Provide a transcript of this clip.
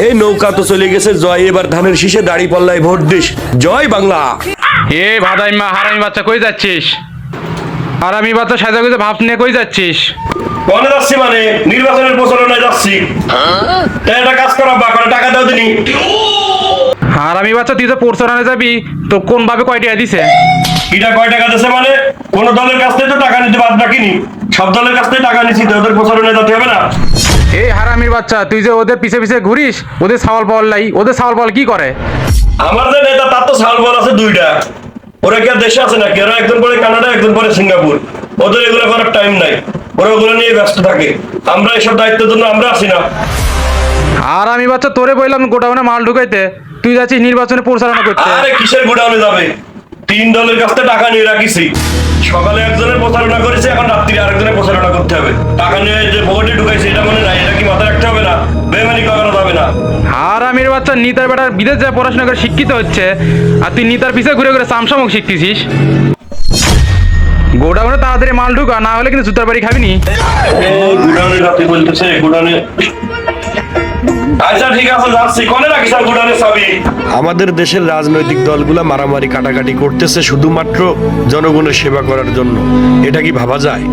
এই নৌকা তো চলে গেছে জয়, এবার ধানের শীষে দাড়ি পাল্লায় ভোট দিস। জয় বাংলা। এ ভাদাইমা হারামি বাচ্চা কই যাচ্ছিস? হারামি বাচ্চা সাজা গুজে ভাব নিয়ে কই যাচ্ছিস? কোনে যাচ্ছি মানে নির্বাচনের প্রচারণায় যাচ্ছি। একটা কাজ করা বা করে টাকা দাও দিনি। হারামি বাচ্চা তুই তো প্রচারণে যাবি, তো কোন ভাবে কয় টাকা দিছে? কিটা কয় টাকা দিছে মানে কোন দলের কাছ থেকে তো টাকা নিতে বাদ রাখিনি, সব দলের কাছ থেকে টাকা নিছি, তো ওদের প্রচারণায় যেতে হবে না। এই হারামির বাচ্চা তুই যে ওদের পিছে পিছে ঘুরিস, ওদের ছাওয়াল পাওয়ার লাই, ওদের ছাওয়াল পাওয়াল কি করে? আমার যে নেতা তার তো সাল বল আছে দুইটা, ওরা কি আর দেশে আছে নাকি? ওরা একজন পরে কানাডা, একজন পরে সিঙ্গাপুর, ওদের এগুলো করার টাইম নাই, ওরা ওগুলো নিয়ে ব্যস্ত থাকে। আমরা এসব দায়িত্বের জন্য আমরা আছি না। হারামি বাচ্চা তোরে বললাম গোডাউনে মাল ঢুকাইতে, তুই যাচ্ছিস নির্বাচনে প্রচারণা করতে। আরে কিসের গোডাউনে যাবে? 3 দলের কাছ থেকে টাকা নিয়ে রাখিছি, সকালে একজনের প্রচারণা করেছে, এখন রাত্রি আরেকজনের প্রচারণা করতে হবে। টাকা নিয়ে যে ভোটে ঢুকাইছে এটা মনে নাই, এটা কি মাথায় রাখতে হবে না? বেমানি করানো যাবে না। হারামির বাচ্চা নিতার বেটার বিদেশ যায় পড়াশোনা করে শিক্ষিত হচ্ছে, আর তুই নিতার পিছে ঘুরে ঘুরে চামচামক শিখতেছিস। গোডাউনে তাড়াতাড়ি মাল ঢুকা, না হলে কিন্তু জুতার বাড়ি খাবি নি। গোডাউনে রাতে বলতেছে গোডাউনে। আচ্ছা ঠিক আছে যাচ্ছি, কোনে রাখিস আর গোডাউনে চাবি? আমাদের দেশের রাজনৈতিক দলগুলা মারামারি কাটাকাটি করতেছে শুধুমাত্র জনগণের সেবা করার জন্য, এটা কি ভাবা যায়?